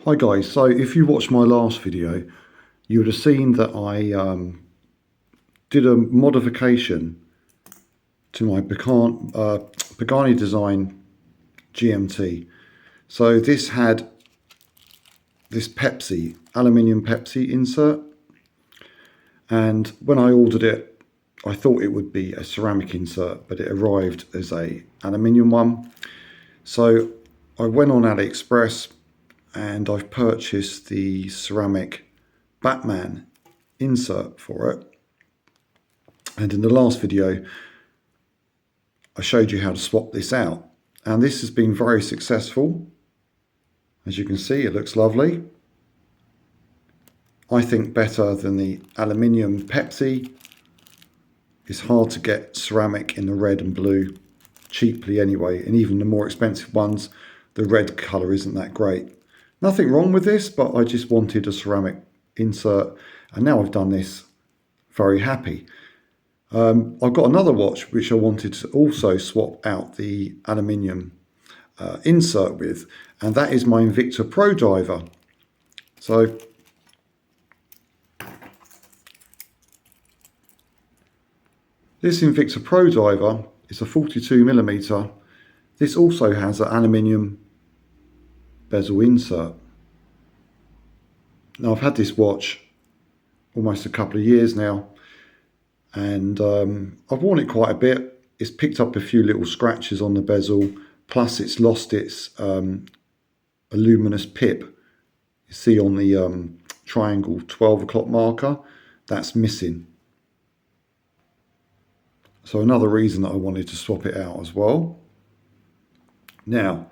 Hi guys, so if you watched my last video, you would have seen that I did a modification to my Pagani Design GMT. So this had this aluminium Pepsi insert, and when I ordered it, I thought it would be a ceramic insert, but it arrived as a aluminium one. So I went on AliExpress and I've purchased the ceramic Batman insert for it. And in the last video, I showed you how to swap this out. And this has been very successful. As you can see, it looks lovely. I think better than the aluminium Pepsi. It's hard to get ceramic in the red and blue cheaply anyway. And even the more expensive ones, the red colour isn't that great. Nothing wrong with this, but I just wanted a ceramic insert. And now I've done this, very happy. I've got another watch which I wanted to also swap out the aluminium insert with, and that is my Invicta Pro Diver. So this Invicta Pro Diver is a 42mm. This also has an aluminium bezel insert. Now I've had this watch almost a couple of years now, and I've worn it quite a bit. It's picked up a few little scratches on the bezel, plus it's lost its luminous pip. You see on the triangle 12 o'clock marker, that's missing. So another reason that I wanted to swap it out as well. Now,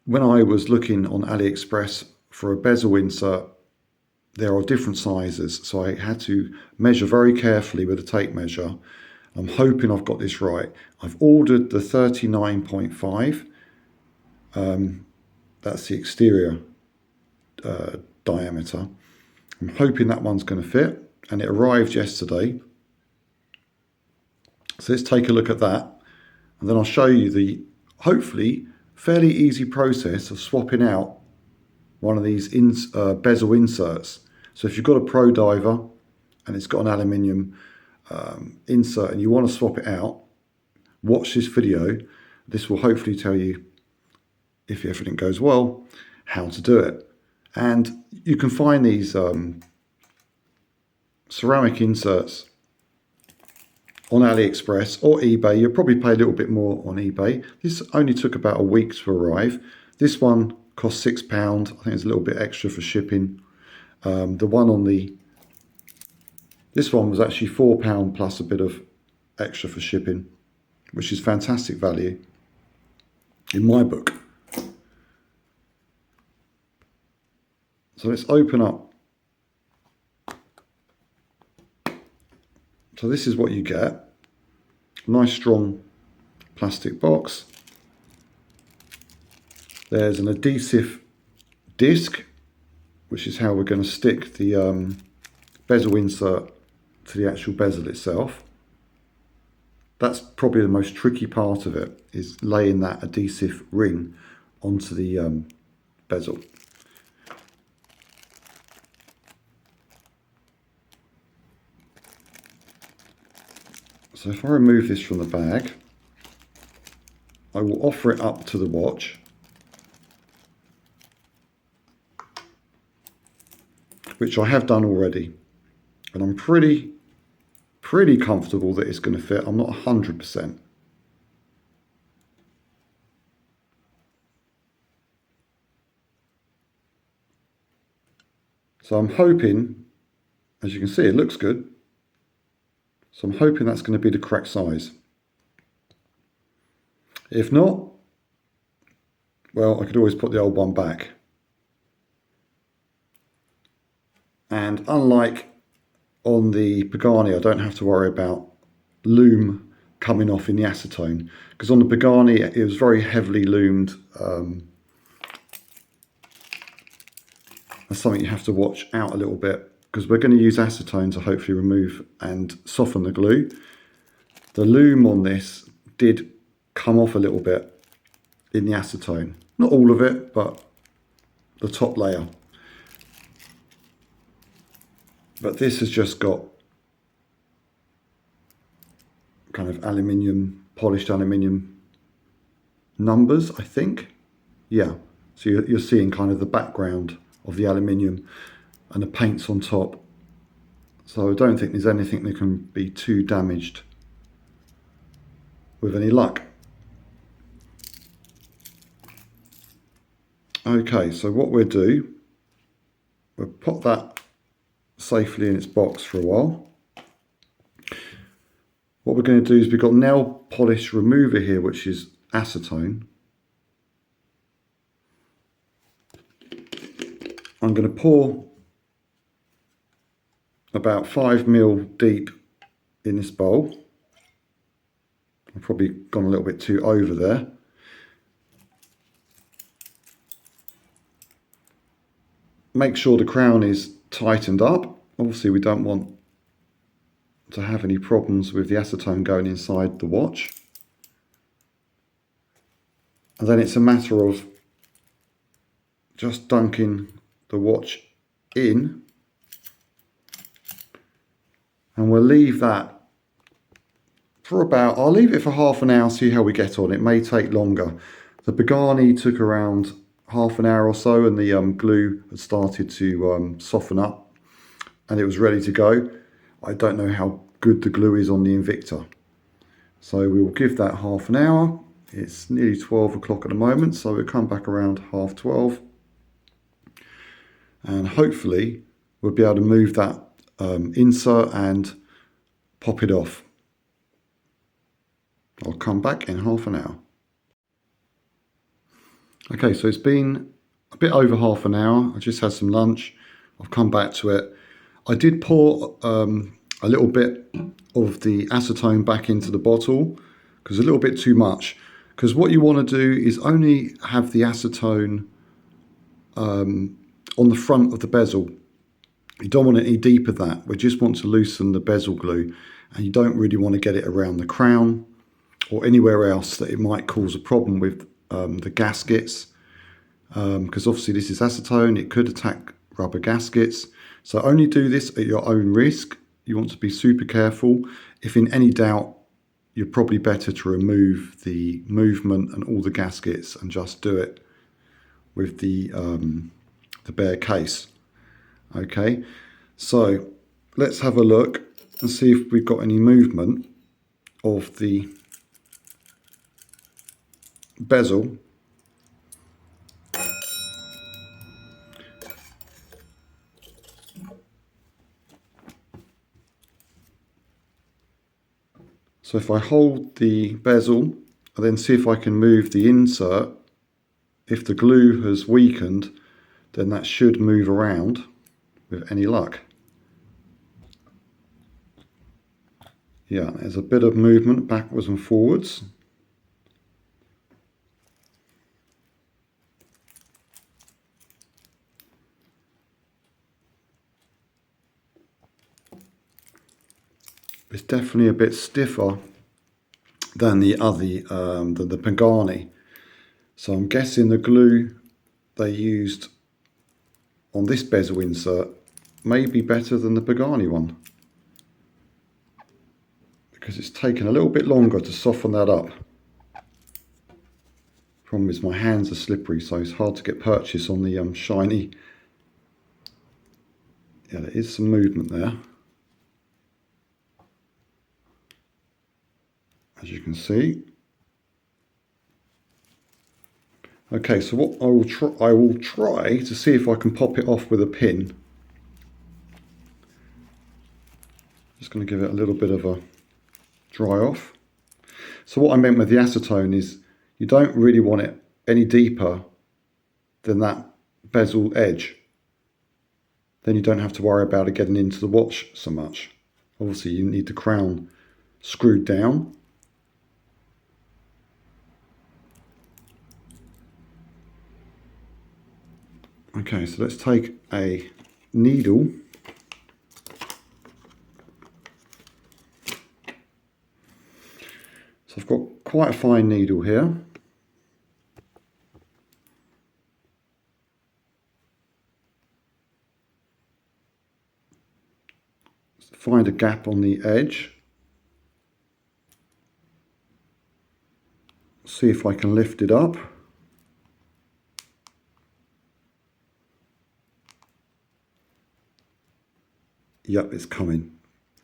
when I was looking on AliExpress for a bezel insert, there are different sizes, so I had to measure very carefully with a tape measure. I'm hoping I've got this right. I've ordered the 39.5. That's the exterior diameter. I'm hoping that one's going to fit, and it arrived yesterday. So let's take a look at that, and then I'll show you the, hopefully, fairly easy process of swapping out one of these bezel inserts. So if you've got a Pro Diver and it's got an aluminium insert and you want to swap it out, watch this video. This will hopefully tell you, if everything goes well, how to do it. And you can find these ceramic inserts on AliExpress or eBay. You'll probably pay a little bit more on eBay. This only took about a week to arrive. This one cost £6. I think it's a little bit extra for shipping. The one on this one was actually £4 plus a bit of extra for shipping, which is fantastic value in my book. So let's open up. So this is what you get. A nice strong plastic box. There's an adhesive disc, which is how we're going to stick the bezel insert to the actual bezel itself. That's probably the most tricky part of it, is laying that adhesive ring onto the bezel. So if I remove this from the bag, I will offer it up to the watch. Which I have done already. And I'm pretty comfortable that it's going to fit. I'm not 100%. So I'm hoping, as you can see, it looks good. So I'm hoping that's going to be the correct size. If not, well, I could always put the old one back. And unlike on the Pagani, I don't have to worry about loom coming off in the acetone. Because on the Pagani, it was very heavily loomed. That's something you have to watch out a little bit, because we're going to use acetone to hopefully remove and soften the glue. The loom on this did come off a little bit in the acetone, Not all of it, but the top layer. But this has just got kind of aluminium, polished aluminium numbers, I think. Yeah, so you're seeing kind of the background of the aluminium and the paint's on top. So I don't think there's anything that can be too damaged with any luck. Okay, so what we'll do, we'll put that safely in its box for a while. What we're going to do is we've got nail polish remover here, which is acetone. I'm going to pour about 5 ml deep in this bowl. I've probably gone a little bit too over there. Make sure the crown is tightened up. Obviously we don't want to have any problems with the acetone going inside the watch. And then it's a matter of just dunking the watch in, and we'll leave that for about, I'll leave it for half an hour, see how we get on. It may take longer. The Pagani took around half an hour or so, and the glue had started to soften up and it was ready to go. I don't know how good the glue is on the Invicta. So we will give that half an hour. It's nearly 12 o'clock at the moment, so we'll come back around 12:30. And hopefully we'll be able to move that insert and pop it off. I'll come back in half an hour. Okay, so it's been a bit over half an hour. I just had some lunch. I've come back to it. I did pour a little bit of the acetone back into the bottle because a little bit too much. Because what you want to do is only have the acetone on the front of the bezel. You don't want it any deeper than that. We just want to loosen the bezel glue, and you don't really want to get it around the crown or anywhere else that it might cause a problem with the gaskets, because obviously this is acetone, it could attack rubber gaskets. So only do this at your own risk. You want to be super careful. If in any doubt, you're probably better to remove the movement and all the gaskets and just do it with the bare case. Okay, so let's have a look and see if we've got any movement of the bezel. So if I hold the bezel and then see if I can move the insert, if the glue has weakened, then that should move around with any luck. Yeah, there's a bit of movement backwards and forwards. It's definitely a bit stiffer than the Pagani. So I'm guessing the glue they used on this bezel insert may be better than the Pagani one, because it's taken a little bit longer to soften that up. Problem is my hands are slippery, so it's hard to get purchase on the shiny. Yeah, there is some movement there, as you can see. Okay, so what I will try to see if I can pop it off with a pin. Just going to give it a little bit of a dry off. So what I meant with the acetone is you don't really want it any deeper than that bezel edge. Then you don't have to worry about it getting into the watch so much. Obviously you need the crown screwed down. Okay, so let's take a needle . So I've got quite a fine needle here. find a gap on the edge. See if I can lift it up. Yep, it's coming.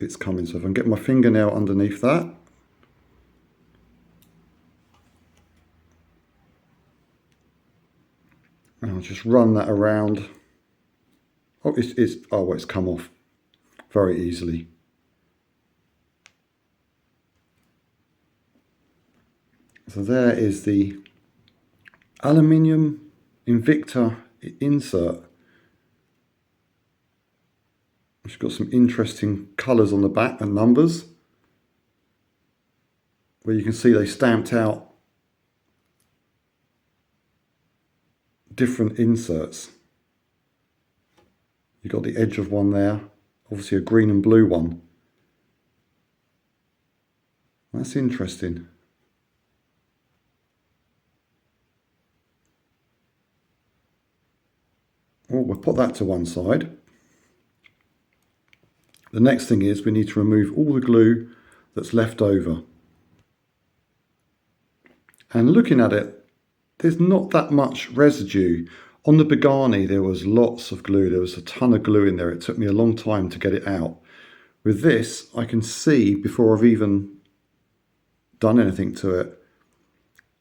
It's coming. So if I can get my fingernail underneath that. And I'll just run that around. Oh, it's come off very easily. So there is the aluminium Invicta insert. It's got some interesting colours on the back and numbers, where you can see they stamped out different inserts. You've got the edge of one there, obviously a green and blue one. That's interesting. Oh, we'll put that to one side. The next thing is we need to remove all the glue that's left over. And looking at it, there's not that much residue. On the Pagani there was lots of glue, there was a ton of glue in there. It took me a long time to get it out. With this, I can see before I've even done anything to it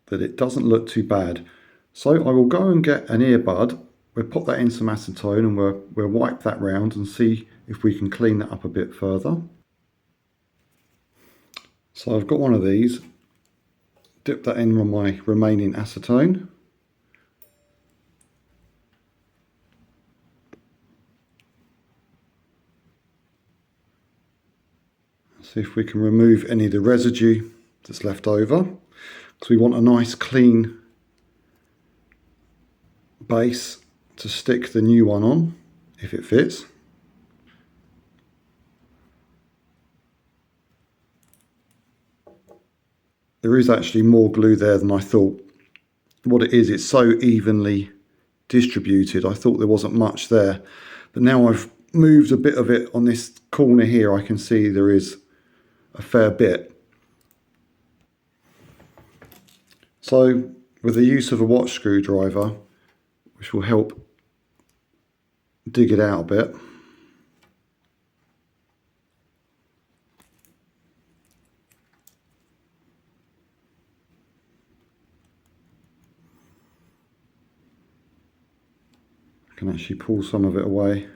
that it doesn't look too bad. So I will go and get an earbud. We'll put that in some acetone and we'll wipe that round and see if we can clean that up a bit further. So I've got one of these, dip that in on my remaining acetone. See if we can remove any of the residue that's left over, because we want a nice clean base to stick the new one on, if it fits. There is actually more glue there than I thought. What it is, it's so evenly distributed. I thought there wasn't much there, but now I've moved a bit of it on this corner here, I can see there is a fair bit. So with the use of a watch screwdriver, which will help dig it out a bit, I can actually pull some of it away.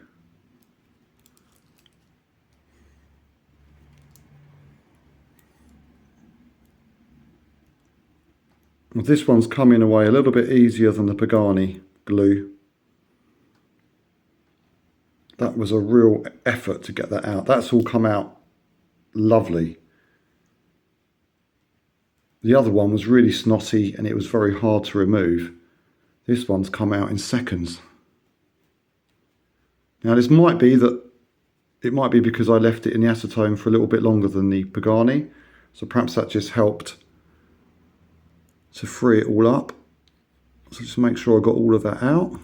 Well, this one's coming away a little bit easier than the Pagani glue. That was a real effort to get that out. That's all come out lovely. The other one was really snotty and it was very hard to remove. This one's come out in seconds. Now this might be because I left it in the acetone for a little bit longer than the Pagani, so perhaps that just helped to free it all up. So just make sure I got all of that out.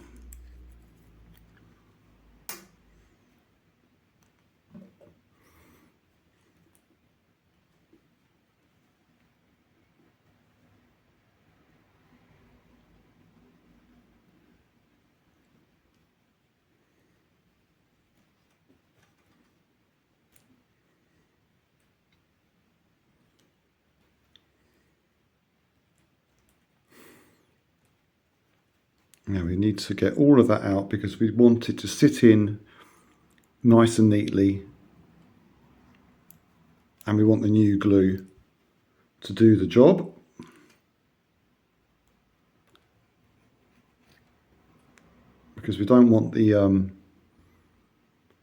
Now we need to get all of that out because we want it to sit in nice and neatly, and we want the new glue to do the job. Because we don't want the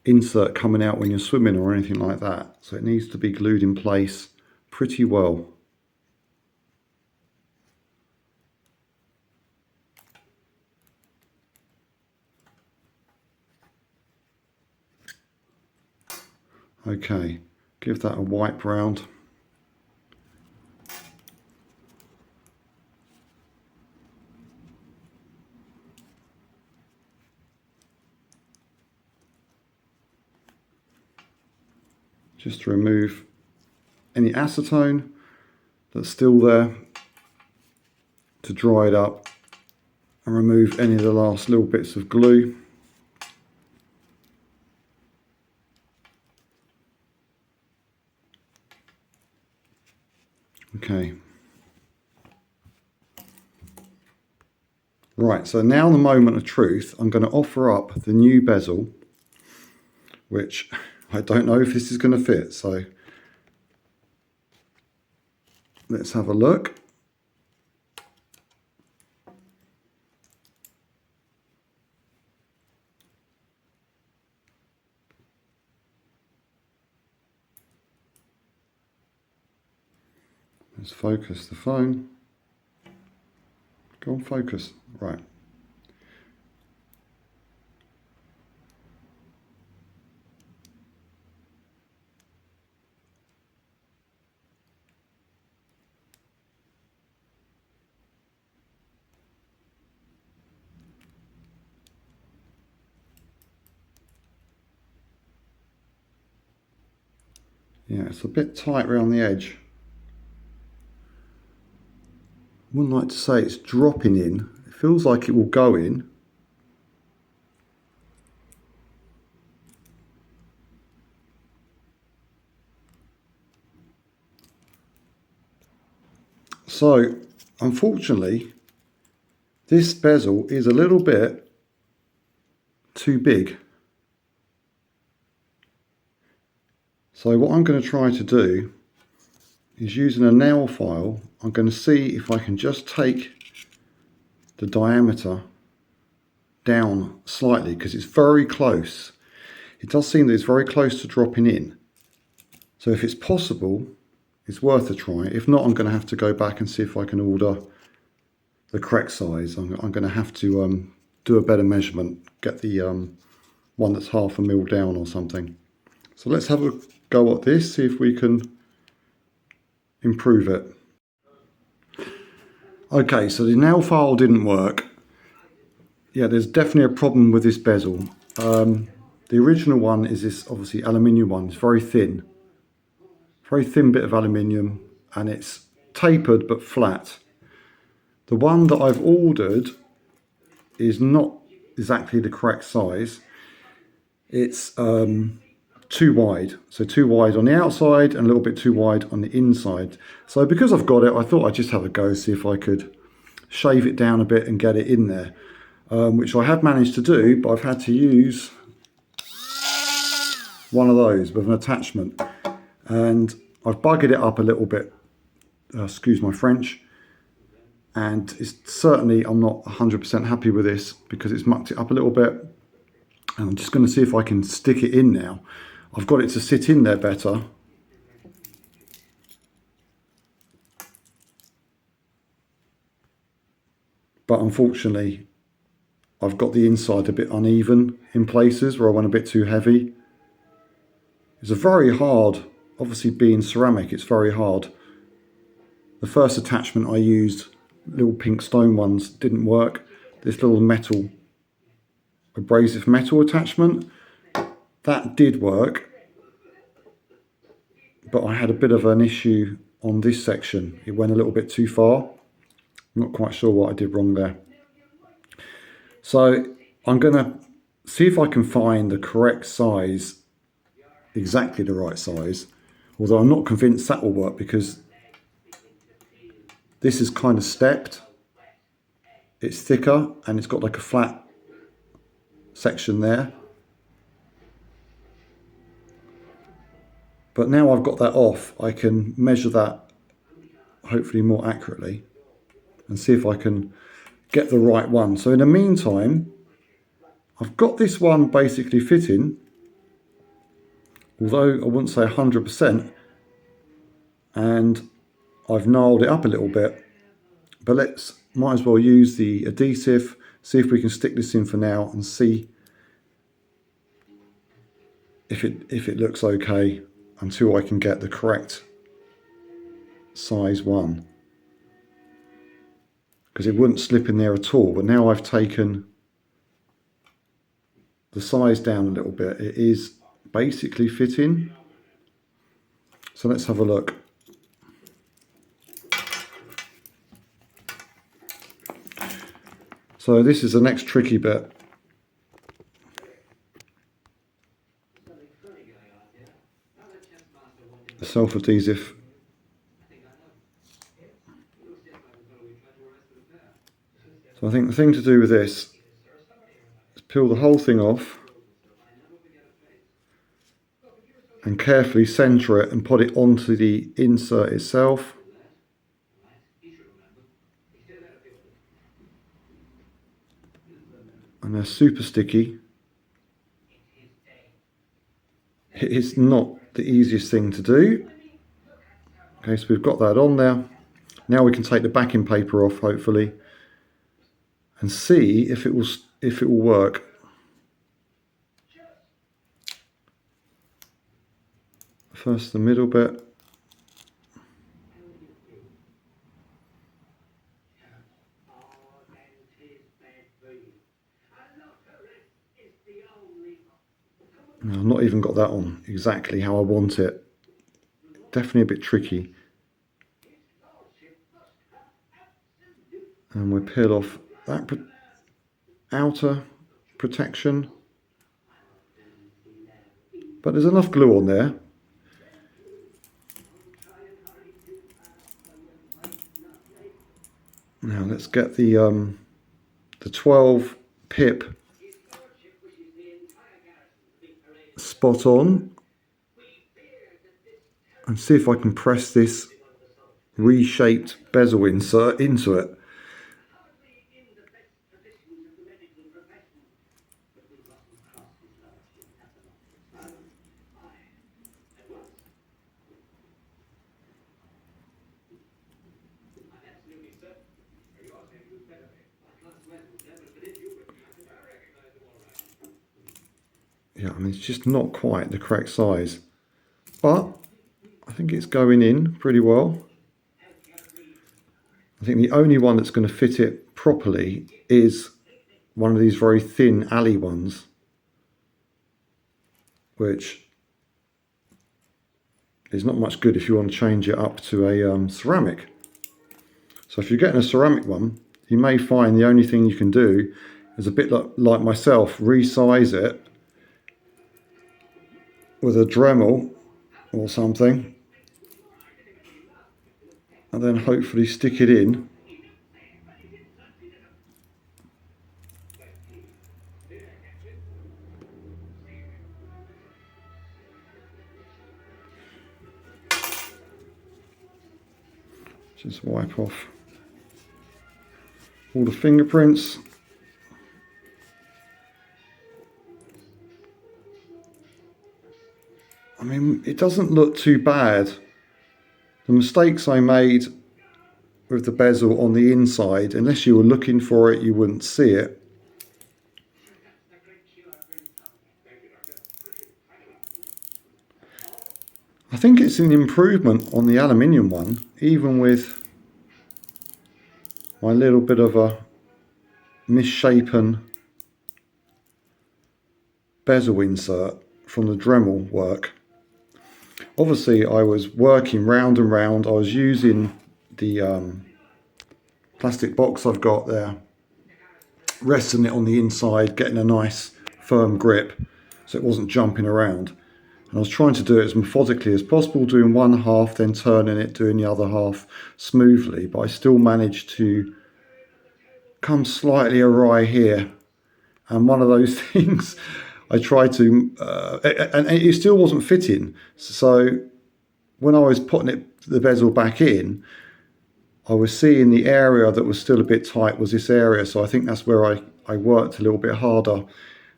insert coming out when you're swimming or anything like that. So it needs to be glued in place pretty well. Okay, give that a wipe round. just to remove any acetone that's still there, to dry it up and remove any of the last little bits of glue. Okay. Right, so now the moment of truth. I'm going to offer up the new bezel, which I don't know if this is going to fit, so let's have a look. Let's focus the phone. Go on, focus. Right. Yeah, it's a bit tight around the edge. Wouldn't like to say it's dropping in. It feels like it will go in. So, unfortunately, this bezel is a little bit too big. So what I'm going to try to do is, using a nail file, I'm going to see if I can just take the diameter down slightly, because it's very close. It does seem that it's very close to dropping in. So if it's possible, it's worth a try. If not, I'm going to have to go back and see if I can order the correct size. I'm going to have to do a better measurement, get the one that's 1/2 mil down or something. So let's have a go at this, see if we can improve it. Okay, so the nail file didn't work. Yeah, there's definitely a problem with this bezel. The original one is this, obviously, aluminium one. It's very thin bit of aluminium, and it's tapered but flat. The one that I've ordered is not exactly the correct size. It's too wide. So too wide on the outside and a little bit too wide on the inside. So because I've got it, I thought I'd just have a go, see if I could shave it down a bit and get it in there, which I have managed to do, but I've had to use one of those with an attachment, and I've buggered it up a little bit, excuse my French, and it's certainly, I'm not 100% happy with this because it's mucked it up a little bit, and I'm just going to see if I can stick it in now. I've got it to sit in there better. But unfortunately, I've got the inside a bit uneven in places where I went a bit too heavy. It's a very hard, obviously being ceramic, it's very hard. The first attachment I used, little pink stone ones, didn't work. This little metal, abrasive metal attachment, that did work. But I had a bit of an issue on this section. It went a little bit too far. I'm not quite sure what I did wrong there. So I'm going to see if I can find the correct size, exactly the right size, although I'm not convinced that will work because this is kind of stepped. It's thicker and it's got like a flat section there. But now I've got that off, I can measure that hopefully more accurately and see if I can get the right one. So in the meantime, I've got this one basically fitting, although I wouldn't say 100%, and I've gnarled it up a little bit, but might as well use the adhesive, see if we can stick this in for now and see if it looks okay until I can get the correct size one, because it wouldn't slip in there at all. But now I've taken the size down a little bit, it is basically fitting. So let's have a look. So this is the next tricky bit. The self-adhesive. So I think the thing to do with this is peel the whole thing off and carefully centre it and put it onto the insert itself. And they're super sticky. It is not the easiest thing to do. Okay, so we've got that on there. Now we can take the backing paper off, hopefully, and see if it will work. First the middle bit. No, I've not even got that on exactly how I want it. Definitely a bit tricky. And we peel off that outer protection. But there's enough glue on there. Now let's get the 12 pip spot on and see if I can press this reshaped bezel insert into it. Yeah, I mean, it's just not quite the correct size, but I think it's going in pretty well. I think the only one that's going to fit it properly is one of these very thin alley ones, which is not much good if you want to change it up to a ceramic. So if you're getting a ceramic one, you may find the only thing you can do is a bit like myself, resize it with a Dremel or something, and then hopefully stick it in. Just wipe off all the fingerprints. I mean, it doesn't look too bad. The mistakes I made with the bezel on the inside, unless you were looking for it, you wouldn't see it. I think it's an improvement on the aluminium one, even with my little bit of a misshapen bezel insert from the Dremel work. Obviously I was working round and round. I was using the plastic box I've got there, resting it on the inside, getting a nice firm grip so it wasn't jumping around. And I was trying to do it as methodically as possible, doing one half, then turning it, doing the other half smoothly, but I still managed to come slightly awry here. And one of those things I tried to, and it still wasn't fitting. So when I was putting the bezel back in, I was seeing the area that was still a bit tight was this area. So I think that's where I worked a little bit harder,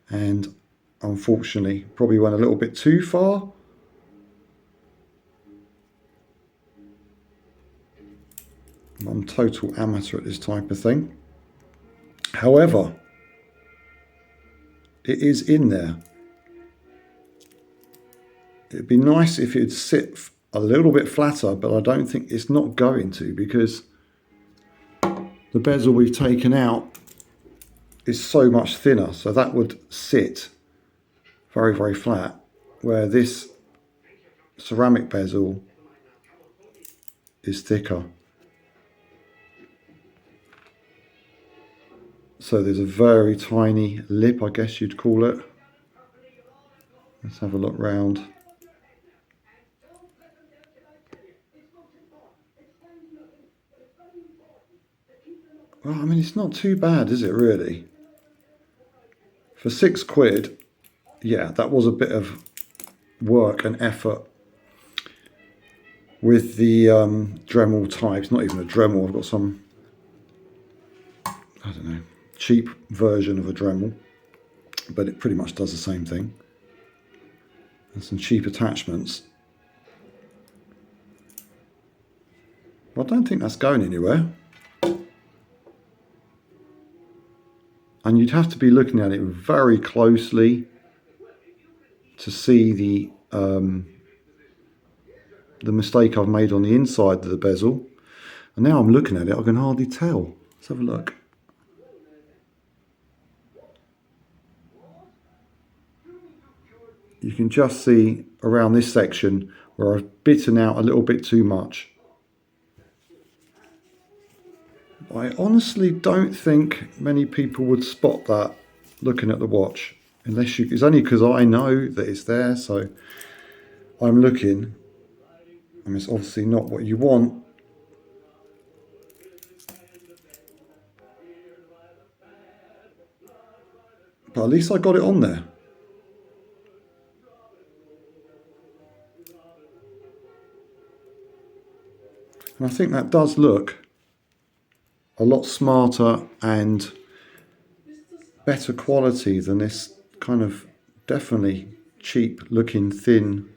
and unfortunately probably went a little bit too far. I'm a total amateur at this type of thing. However, it is in there. It'd be nice if it'd sit a little bit flatter, but I don't think it's not going to, because the bezel we've taken out is so much thinner. So that would sit very, very flat, where this ceramic bezel is thicker. So there's a very tiny lip, I guess you'd call it. Let's have a look round. Well, I mean, it's not too bad, is it really? For £6, yeah, that was a bit of work and effort with the Dremel type. It's not even a Dremel, I've got some, I don't know, cheap version of a Dremel, but it pretty much does the same thing. And some cheap attachments. Well, I don't think that's going anywhere. And you'd have to be looking at it very closely to see the mistake I've made on the inside of the bezel. And now I'm looking at it, I can hardly tell. Let's have a look. You can just see around this section where I've bitten out a little bit too much. I honestly don't think many people would spot that looking at the watch, unless you, it's only because I know that it's there, so I'm looking. I mean, it's obviously not what you want. But at least I got it on there. And I think that does look a lot smarter and better quality than this kind of definitely cheap looking thin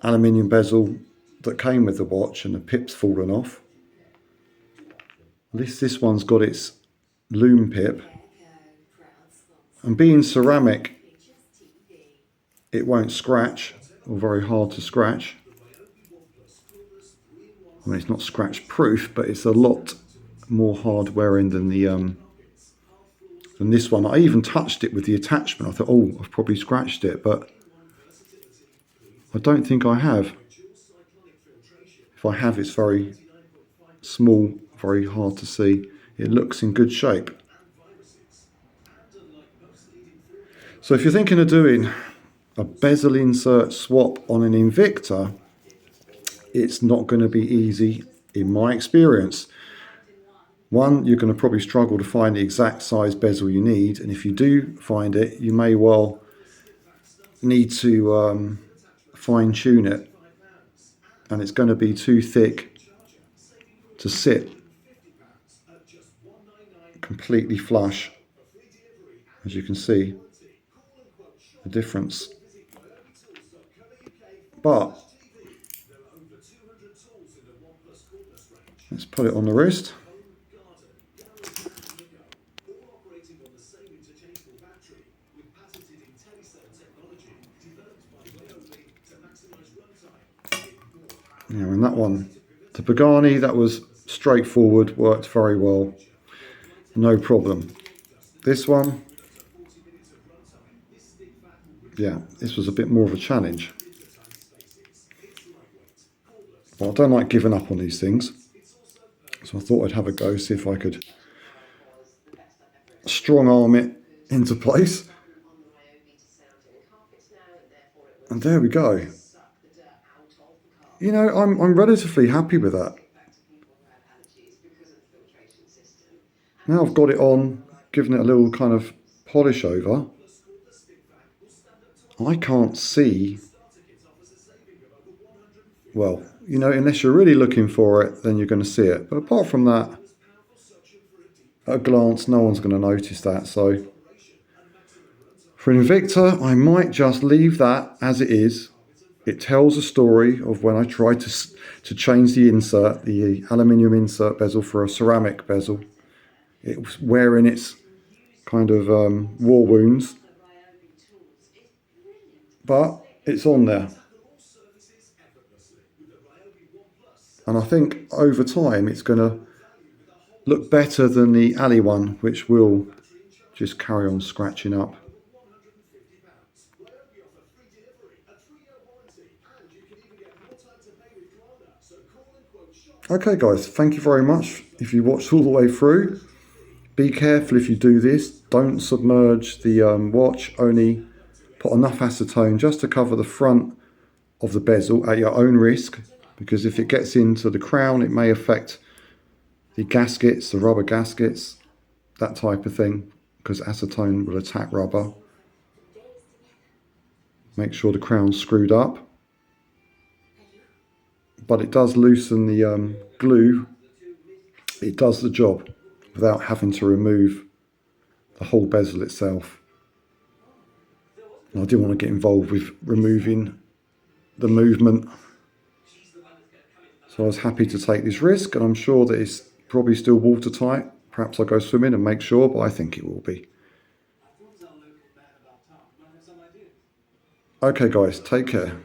aluminium bezel that came with the watch, and the pip's fallen off. At least this one's got its loom pip, and being ceramic it won't scratch, or very hard to scratch. I mean, it's not scratch proof, but it's a lot more hard wearing than the than this one. I even touched it with the attachment. I thought, oh, I've probably scratched it, but I don't think I have. If I have, it's very small, very hard to see. It looks in good shape. So if you're thinking of doing a bezel insert swap on an Invicta, it's not going to be easy in my experience. One, you're going to probably struggle to find the exact size bezel you need, and if you do find it, you may well need to fine tune it, and it's going to be too thick to sit completely flush. As you can see the difference. But let's put it on the wrist. Now in that one, the Pagani, that was straightforward, worked very well, no problem. This one, yeah, this was a bit more of a challenge. Well, I don't like giving up on these things, so I thought I'd have a go, see if I could strong arm it into place. And there we go. You know, I'm relatively happy with that. Now I've got it on, given it a little kind of polish over, I can't see, well, you know, unless you're really looking for it, then you're going to see it. But apart from that, at a glance, no one's going to notice that. So for Invicta, I might just leave that as it is. It tells a story of when I tried to change the insert, the aluminium insert bezel for a ceramic bezel. It was wearing its kind of war wounds, but it's on there. And I think over time it's going to look better than the Ali one, which will just carry on scratching up. Okay guys, thank you very much if you watched all the way through. Be careful if you do this. Don't submerge the watch. Only put enough acetone just to cover the front of the bezel at your own risk, because if it gets into the crown it may affect the gaskets, the rubber gaskets, that type of thing, because acetone will attack rubber. Make sure the crown's screwed up. But it does loosen the glue. It does the job without having to remove the whole bezel itself. And I didn't want to get involved with removing the movement, so I was happy to take this risk, and I'm sure that it's probably still watertight. Perhaps I'll go swimming and make sure, but I think it will be. Okay guys, take care.